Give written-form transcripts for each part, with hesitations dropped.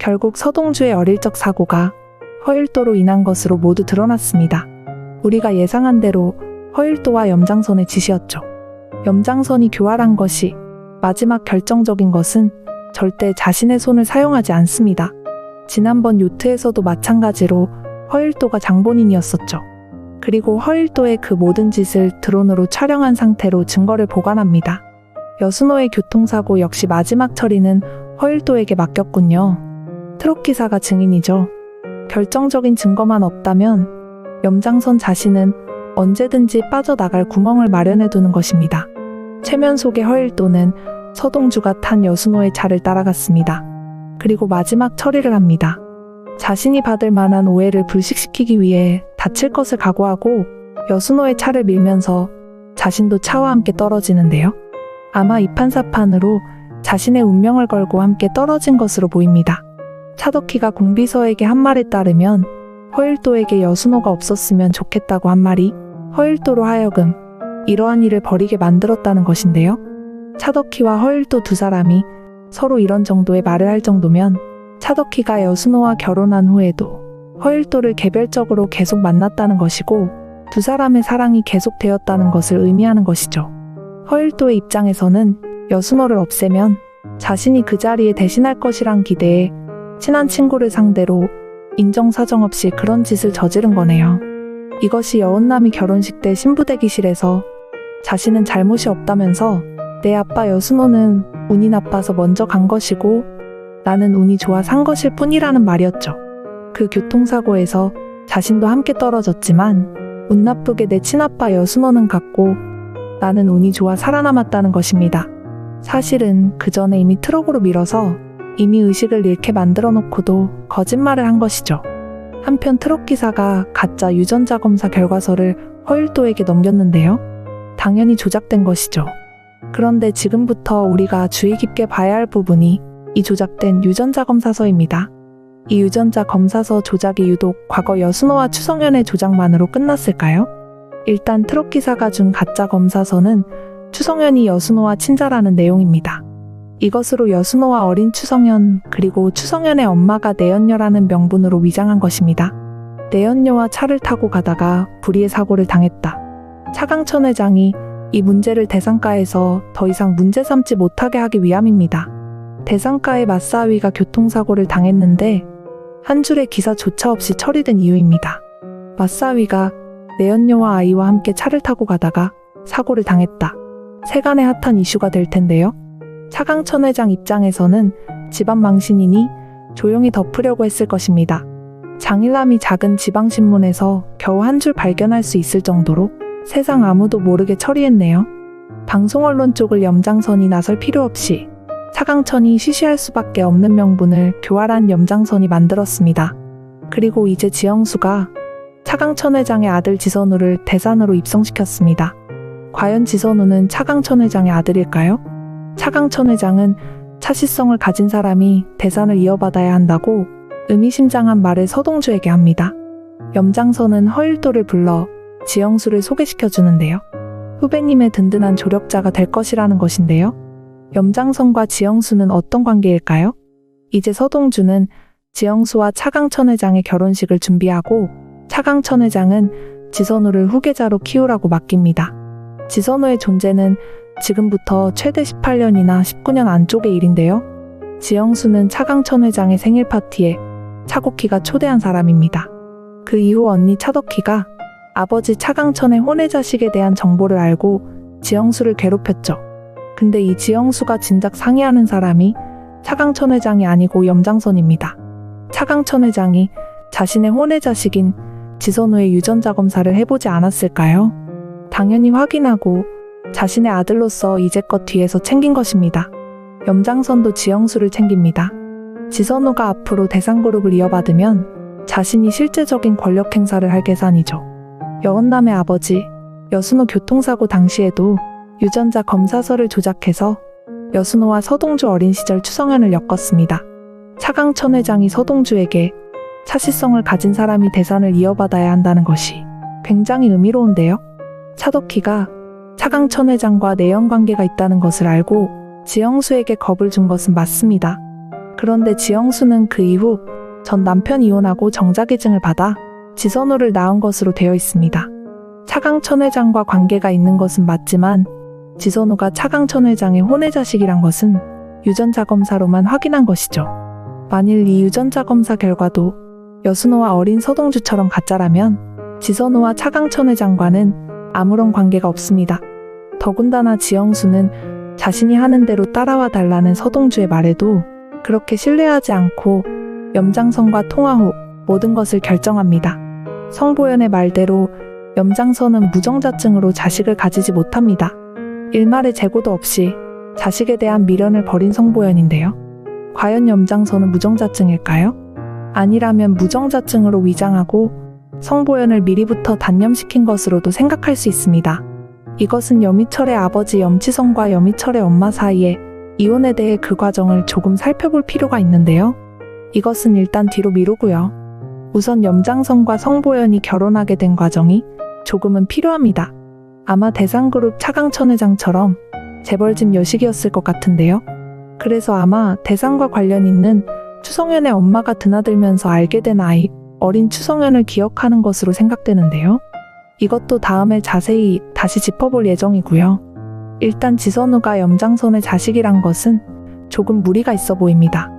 결국 서동주의 어릴 적 사고가 허일도로 인한 것으로 모두 드러났습니다. 우리가 예상한 대로 허일도와 염장선의 짓이었죠. 염장선이 교활한 것이 마지막 결정적인 것은 절대 자신의 손을 사용하지 않습니다. 지난번 요트에서도 마찬가지로 허일도가 장본인이었었죠. 그리고 허일도의 그 모든 짓을 드론으로 촬영한 상태로 증거를 보관합니다. 여순호의 교통사고 역시 마지막 처리는 허일도에게 맡겼군요. 트럭기사가 증인이죠. 결정적인 증거만 없다면 염장선 자신은 언제든지 빠져나갈 구멍을 마련해 두는 것입니다. 최면 속의 허일도는 서동주가 탄 여순호의 차를 따라갔습니다. 그리고 마지막 처리를 합니다. 자신이 받을 만한 오해를 불식시키기 위해 다칠 것을 각오하고 여순호의 차를 밀면서 자신도 차와 함께 떨어지는데요. 아마 이판사판으로 자신의 운명을 걸고 함께 떨어진 것으로 보입니다. 차덕희가 공비서에게 한 말에 따르면 허일도에게 여순호가 없었으면 좋겠다고 한 말이 허일도로 하여금 이러한 일을 벌이게 만들었다는 것인데요. 차덕희와 허일도 두 사람이 서로 이런 정도의 말을 할 정도면 차덕희가 여순호와 결혼한 후에도 허일도를 개별적으로 계속 만났다는 것이고 두 사람의 사랑이 계속되었다는 것을 의미하는 것이죠. 허일도의 입장에서는 여순호를 없애면 자신이 그 자리에 대신할 것이란 기대에 친한 친구를 상대로 인정사정 없이 그런 짓을 저지른 거네요. 이것이 여운남이 결혼식 때 신부대기실에서 자신은 잘못이 없다면서 내 아빠 여순호는 운이 나빠서 먼저 간 것이고 나는 운이 좋아 산 것일 뿐이라는 말이었죠. 그 교통사고에서 자신도 함께 떨어졌지만 운 나쁘게 내 친아빠 여순호는 갔고 나는 운이 좋아 살아남았다는 것입니다. 사실은 그 전에 이미 트럭으로 밀어서 이미 의식을 잃게 만들어 놓고도 거짓말을 한 것이죠. 한편 트럭기사가 가짜 유전자 검사 결과서를 허일도에게 넘겼는데요. 당연히 조작된 것이죠. 그런데 지금부터 우리가 주의 깊게 봐야 할 부분이 이 조작된 유전자 검사서입니다. 이 유전자 검사서 조작이 유독 과거 여순호와 추성현의 조작만으로 끝났을까요? 일단 트럭기사가 준 가짜 검사서는 추성현이 여순호와 친자라는 내용입니다. 이것으로 여순호와 어린 추성현 그리고 추성현의 엄마가 내연녀라는 명분으로 위장한 것입니다. 내연녀와 차를 타고 가다가 불의의 사고를 당했다. 차강천 회장이 이 문제를 대상가에서 더 이상 문제 삼지 못하게 하기 위함입니다. 대상가의 맞사위가 교통사고를 당했는데 한 줄의 기사조차 없이 처리된 이유입니다. 맞사위가 내연녀와 아이와 함께 차를 타고 가다가 사고를 당했다. 세간의 핫한 이슈가 될 텐데요. 차강천 회장 입장에서는 집안 망신이니 조용히 덮으려고 했을 것입니다. 장일남이 작은 지방신문에서 겨우 한 줄 발견할 수 있을 정도로 세상 아무도 모르게 처리했네요. 방송 언론 쪽을 염장선이 나설 필요 없이 차강천이 쉬쉬할 수밖에 없는 명분을 교활한 염장선이 만들었습니다. 그리고 이제 지영수가 차강천 회장의 아들 지선우를 대산으로 입성시켰습니다. 과연 지선우는 차강천 회장의 아들일까요? 차강천 회장은 차시성을 가진 사람이 대산을 이어받아야 한다고 의미심장한 말을 서동주에게 합니다. 염장선은 허일도를 불러 지영수를 소개시켜주는데요. 후배님의 든든한 조력자가 될 것이라는 것인데요. 염장선과 지영수는 어떤 관계일까요? 이제 서동주는 지영수와 차강천 회장의 결혼식을 준비하고 차강천 회장은 지선우를 후계자로 키우라고 맡깁니다. 지선우의 존재는 지금부터 최대 18년이나 19년 안쪽의 일인데요. 지영수는 차강천 회장의 생일 파티에 차곡희가 초대한 사람입니다. 그 이후 언니 차덕희가 아버지 차강천의 혼외자식에 대한 정보를 알고 지영수를 괴롭혔죠. 근데 이 지영수가 진작 상의하는 사람이 차강천 회장이 아니고 염장선입니다. 차강천 회장이 자신의 혼외자식인 지선우의 유전자 검사를 해보지 않았을까요? 당연히 확인하고 자신의 아들로서 이제껏 뒤에서 챙긴 것입니다. 염장선도 지영수를 챙깁니다. 지선우가 앞으로 대상그룹을 이어받으면 자신이 실제적인 권력 행사를 할 계산이죠. 여운남의 아버지 여순호 교통사고 당시에도 유전자 검사서를 조작해서 여순호와 서동주 어린 시절 추성현을 엮었습니다. 차강천 회장이 서동주에게 차시성을 가진 사람이 대산을 이어받아야 한다는 것이 굉장히 의미로운데요. 차덕희가 차강천 회장과 내연관계가 있다는 것을 알고 지영수에게 겁을 준 것은 맞습니다. 그런데 지영수는 그 이후 전 남편이 이혼하고 정자기증을 받아 지선우를 낳은 것으로 되어 있습니다. 차강천 회장과 관계가 있는 것은 맞지만 지선우가 차강천 회장의 혼외자식이란 것은 유전자 검사로만 확인한 것이죠. 만일 이 유전자 검사 결과도 여순호와 어린 서동주처럼 가짜라면 지선우와 차강천 회장과는 아무런 관계가 없습니다. 더군다나 지영수는 자신이 하는 대로 따라와 달라는 서동주의 말에도 그렇게 신뢰하지 않고 염장선과 통화 후 모든 것을 결정합니다. 성보연의 말대로 염장선은 무정자증으로 자식을 가지지 못합니다. 일말의 재고도 없이 자식에 대한 미련을 버린 성보연인데요. 과연 염장선은 무정자증일까요? 아니라면 무정자증으로 위장하고 성보연을 미리부터 단념시킨 것으로도 생각할 수 있습니다. 이것은 염희철의 아버지 염치성과 염희철의 엄마 사이에 이혼에 대해 그 과정을 조금 살펴볼 필요가 있는데요. 이것은 일단 뒤로 미루고요. 우선 염장선과 성보연이 결혼하게 된 과정이 조금은 필요합니다. 아마 대상그룹 차강천 회장처럼 재벌집 여식이었을 것 같은데요. 그래서 아마 대상과 관련 있는 추성현의 엄마가 드나들면서 알게 된 아이, 어린 추성현을 기억하는 것으로 생각되는데요. 이것도 다음에 자세히 다시 짚어볼 예정이고요. 일단 지선우가 염장선의 자식이란 것은 조금 무리가 있어 보입니다.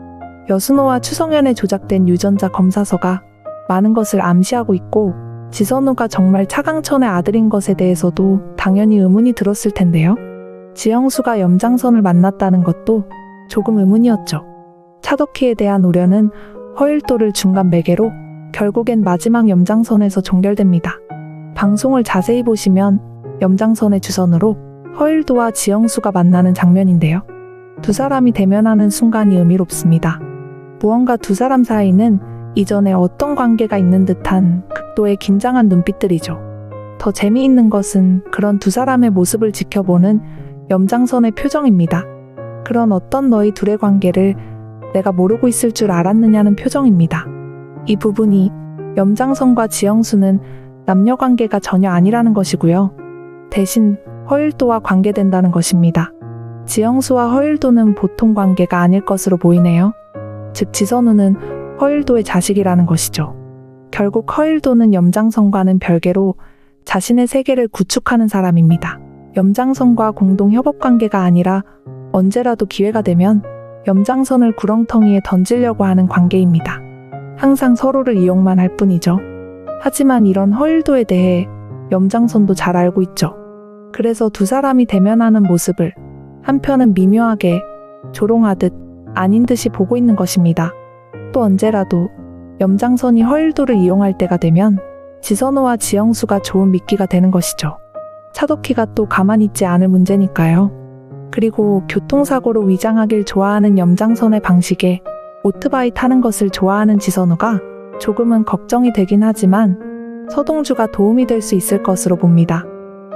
여순호와 추성현에 조작된 유전자 검사서가 많은 것을 암시하고 있고 지선우가 정말 차강천의 아들인 것에 대해서도 당연히 의문이 들었을 텐데요. 지영수가 염장선을 만났다는 것도 조금 의문이었죠. 차덕희에 대한 우려는 허일도를 중간 매개로 결국엔 마지막 염장선에서 종결됩니다. 방송을 자세히 보시면 염장선의 주선으로 허일도와 지영수가 만나는 장면인데요. 두 사람이 대면하는 순간이 의미롭습니다. 무언가 두 사람 사이는 이전에 어떤 관계가 있는 듯한 극도의 긴장한 눈빛들이죠. 더 재미있는 것은 그런 두 사람의 모습을 지켜보는 염장선의 표정입니다. 그런 어떤 너희 둘의 관계를 내가 모르고 있을 줄 알았느냐는 표정입니다. 이 부분이 염장선과 지영수는 남녀 관계가 전혀 아니라는 것이고요. 대신 허일도와 관계된다는 것입니다. 지영수와 허일도는 보통 관계가 아닐 것으로 보이네요. 즉 지선우는 허일도의 자식이라는 것이죠. 결국 허일도는 염장선과는 별개로 자신의 세계를 구축하는 사람입니다. 염장선과 공동 협업 관계가 아니라 언제라도 기회가 되면 염장선을 구렁텅이에 던지려고 하는 관계입니다. 항상 서로를 이용만 할 뿐이죠. 하지만 이런 허일도에 대해 염장선도 잘 알고 있죠. 그래서 두 사람이 대면하는 모습을 한편은 미묘하게 조롱하듯 아닌 듯이 보고 있는 것입니다. 또 언제라도 염장선이 허일도를 이용할 때가 되면 지선우와 지영수가 좋은 미끼가 되는 것이죠. 차덕희가 또 가만히 있지 않을 문제니까요. 그리고 교통사고로 위장하길 좋아하는 염장선의 방식에 오토바이 타는 것을 좋아하는 지선우가 조금은 걱정이 되긴 하지만 서동주가 도움이 될 수 있을 것으로 봅니다.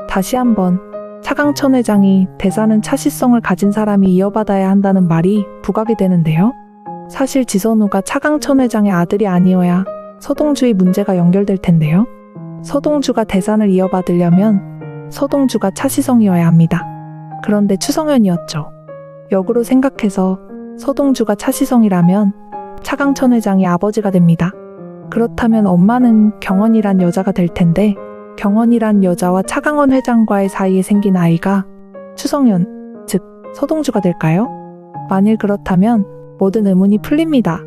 다시 한번 차강천 회장이 대사는 차시성을 가진 사람이 이어받아야 한다는 말이 부각이 되는데요. 사실 지선우가 차강천 회장의 아들이 아니어야 서동주의 문제가 연결될 텐데요. 서동주가 대산을 이어받으려면 서동주가 차시성이어야 합니다. 그런데 추성현이었죠. 역으로 생각해서 서동주가 차시성이라면 차강천 회장이 아버지가 됩니다. 그렇다면 엄마는 경원이란 여자가 될 텐데 경원이란 여자와 차강원 회장과의 사이에 생긴 아이가 추성현, 즉 서동주가 될까요? 만일 그렇다면 모든 의문이 풀립니다.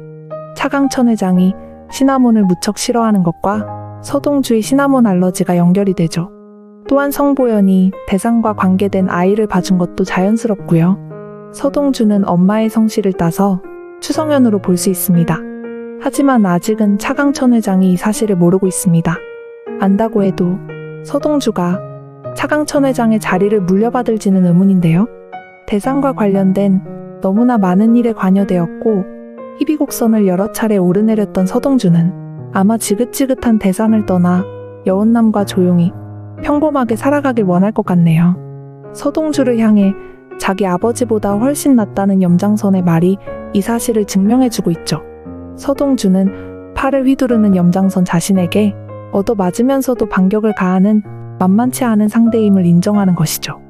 차강천 회장이 시나몬을 무척 싫어하는 것과 서동주의 시나몬 알러지가 연결이 되죠. 또한 성보연이 대상과 관계된 아이를 봐준 것도 자연스럽고요. 서동주는 엄마의 성씨를 따서 추성현으로 볼 수 있습니다. 하지만 아직은 차강천 회장이 이 사실을 모르고 있습니다. 안다고 해도 서동주가 차강천 회장의 자리를 물려받을지는 의문인데요. 대상과 관련된 너무나 많은 일에 관여되었고 희비곡선을 여러 차례 오르내렸던 서동주는 아마 지긋지긋한 대산을 떠나 여운남과 조용히 평범하게 살아가길 원할 것 같네요. 서동주를 향해 자기 아버지보다 훨씬 낫다는 염장선의 말이 이 사실을 증명해주고 있죠. 서동주는 팔을 휘두르는 염장선 자신에게 얻어맞으면서도 반격을 가하는 만만치 않은 상대임을 인정하는 것이죠.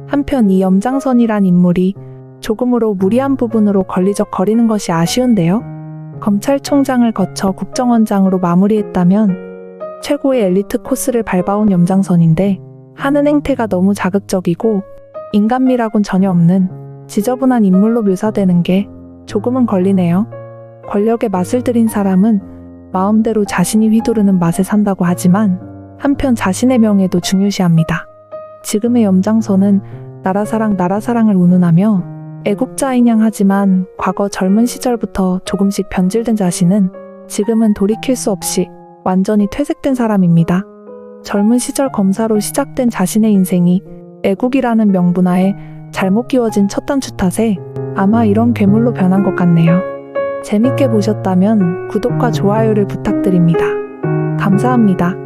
한편 이 염장선이란 인물이 조금으로 무리한 부분으로 걸리적거리는 것이 아쉬운데요. 검찰총장을 거쳐 국정원장으로 마무리했다면 최고의 엘리트 코스를 밟아온 염장선인데 하는 행태가 너무 자극적이고 인간미라곤 전혀 없는 지저분한 인물로 묘사되는 게 조금은 걸리네요. 권력의 맛을 들인 사람은 마음대로 자신이 휘두르는 맛에 산다고 하지만 한편 자신의 명예도 중요시합니다. 지금의 염장선은 나라사랑을 운운하며 애국자인양 하지만 과거 젊은 시절부터 조금씩 변질된 자신은 지금은 돌이킬 수 없이 완전히 퇴색된 사람입니다. 젊은 시절 검사로 시작된 자신의 인생이 애국이라는 명분하에 잘못 끼워진 첫 단추 탓에 아마 이런 괴물로 변한 것 같네요. 재밌게 보셨다면 구독과 좋아요를 부탁드립니다. 감사합니다.